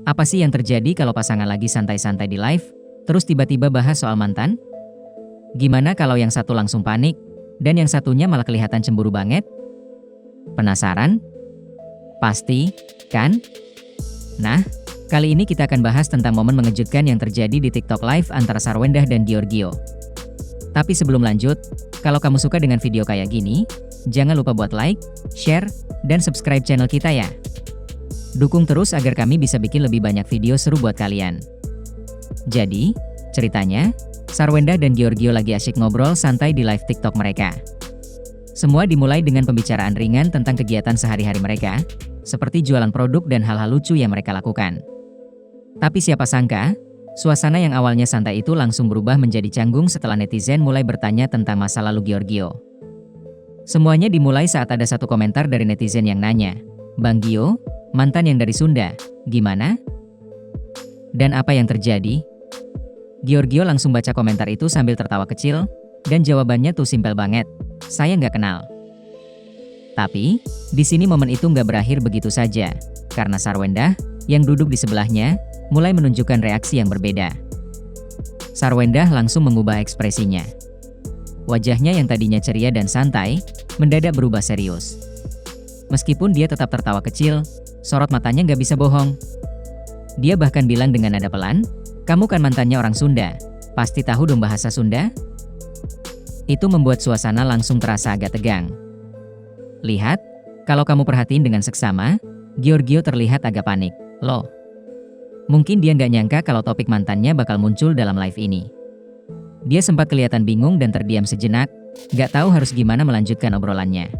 Apa sih yang terjadi kalau pasangan lagi santai-santai di live, terus tiba-tiba bahas soal mantan? Gimana kalau yang satu langsung panik, dan yang satunya malah kelihatan cemburu banget? Penasaran? Pasti, kan? Nah, kali ini kita akan bahas tentang momen mengejutkan yang terjadi di TikTok Live antara Sarwendah dan Giorgio. Tapi sebelum lanjut, kalau kamu suka dengan video kayak gini, jangan lupa buat like, share, dan subscribe channel kita ya. Dukung terus agar kami bisa bikin lebih banyak video seru buat kalian. Jadi, ceritanya, Sarwendah dan Giorgio lagi asyik ngobrol santai di live TikTok mereka. Semua dimulai dengan pembicaraan ringan tentang kegiatan sehari-hari mereka, seperti jualan produk dan hal-hal lucu yang mereka lakukan. Tapi siapa sangka, suasana yang awalnya santai itu langsung berubah menjadi canggung setelah netizen mulai bertanya tentang masa lalu Giorgio. Semuanya dimulai saat ada satu komentar dari netizen yang nanya, "Bang Gio, mantan yang dari Sunda, gimana? Dan apa yang terjadi?" Giorgio langsung baca komentar itu sambil tertawa kecil, dan jawabannya tuh simpel banget, "Saya nggak kenal." Tapi, di sini momen itu nggak berakhir begitu saja, karena Sarwendah, yang duduk di sebelahnya, mulai menunjukkan reaksi yang berbeda. Sarwendah langsung mengubah ekspresinya. Wajahnya yang tadinya ceria dan santai, mendadak berubah serius. Meskipun dia tetap tertawa kecil, sorot matanya nggak bisa bohong. Dia bahkan bilang dengan nada pelan, "Kamu kan mantannya orang Sunda, pasti tahu dong bahasa Sunda?" Itu membuat suasana langsung terasa agak tegang. Lihat, kalau kamu perhatiin dengan seksama, Giorgio terlihat agak panik. Loh, mungkin dia nggak nyangka kalau topik mantannya bakal muncul dalam live ini. Dia sempat kelihatan bingung dan terdiam sejenak, nggak tahu harus gimana melanjutkan obrolannya.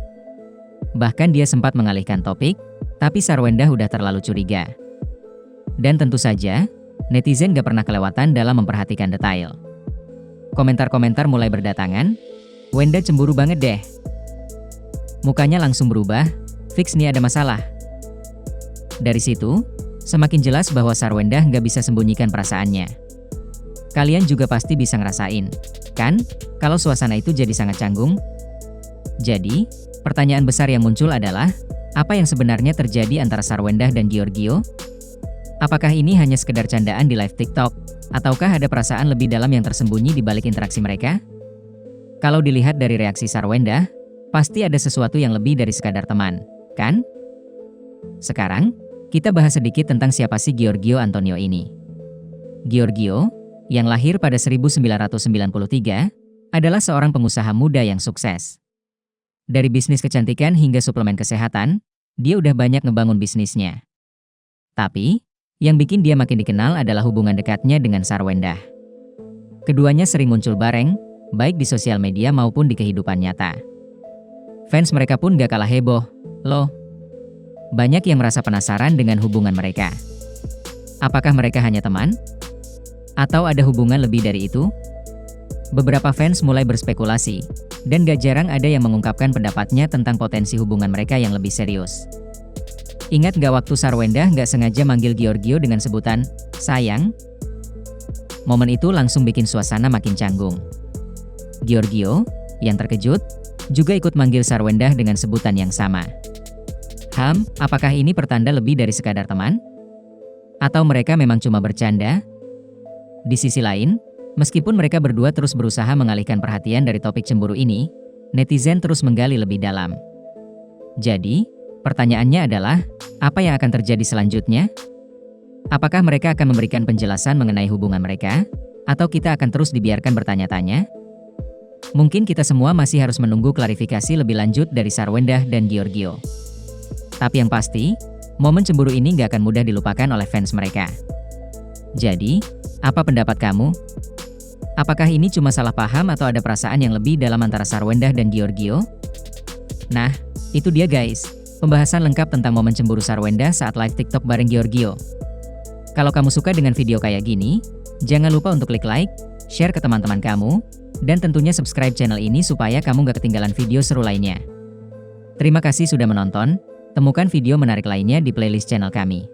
Bahkan dia sempat mengalihkan topik, tapi Sarwendah udah terlalu curiga. Dan tentu saja, netizen gak pernah kelewatan dalam memperhatikan detail. Komentar-komentar mulai berdatangan, "Wenda cemburu banget deh. Mukanya langsung berubah, fix nih ada masalah." Dari situ, semakin jelas bahwa Sarwendah gak bisa sembunyikan perasaannya. Kalian juga pasti bisa ngerasain, kan, kalau suasana itu jadi sangat canggung? Jadi, pertanyaan besar yang muncul adalah, apa yang sebenarnya terjadi antara Sarwendah dan Giorgio? Apakah ini hanya sekedar candaan di live TikTok? Ataukah ada perasaan lebih dalam yang tersembunyi di balik interaksi mereka? Kalau dilihat dari reaksi Sarwendah, pasti ada sesuatu yang lebih dari sekadar teman, kan? Sekarang, kita bahas sedikit tentang siapa sih Giorgio Antonio ini. Giorgio, yang lahir pada 1993, adalah seorang pengusaha muda yang sukses. Dari bisnis kecantikan hingga suplemen kesehatan, dia udah banyak ngebangun bisnisnya. Tapi, yang bikin dia makin dikenal adalah hubungan dekatnya dengan Sarwendah. Keduanya sering muncul bareng, baik di sosial media maupun di kehidupan nyata. Fans mereka pun gak kalah heboh, loh. Banyak yang merasa penasaran dengan hubungan mereka. Apakah mereka hanya teman? Atau ada hubungan lebih dari itu? Beberapa fans mulai berspekulasi, dan gak jarang ada yang mengungkapkan pendapatnya tentang potensi hubungan mereka yang lebih serius. Ingat gak waktu Sarwendah gak sengaja manggil Giorgio dengan sebutan, "sayang"? Momen itu langsung bikin suasana makin canggung. Giorgio, yang terkejut, juga ikut manggil Sarwendah dengan sebutan yang sama. Apakah ini pertanda lebih dari sekadar teman? Atau mereka memang cuma bercanda? Di sisi lain, meskipun mereka berdua terus berusaha mengalihkan perhatian dari topik cemburu ini, netizen terus menggali lebih dalam. Jadi, pertanyaannya adalah, apa yang akan terjadi selanjutnya? Apakah mereka akan memberikan penjelasan mengenai hubungan mereka? Atau kita akan terus dibiarkan bertanya-tanya? Mungkin kita semua masih harus menunggu klarifikasi lebih lanjut dari Sarwendah dan Giorgio. Tapi yang pasti, momen cemburu ini gak akan mudah dilupakan oleh fans mereka. Jadi, apa pendapat kamu? Apakah ini cuma salah paham atau ada perasaan yang lebih dalam antara Sarwendah dan Giorgio? Nah, itu dia guys, pembahasan lengkap tentang momen cemburu Sarwendah saat live TikTok bareng Giorgio. Kalau kamu suka dengan video kayak gini, jangan lupa untuk klik like, share ke teman-teman kamu, dan tentunya subscribe channel ini supaya kamu gak ketinggalan video seru lainnya. Terima kasih sudah menonton, temukan video menarik lainnya di playlist channel kami.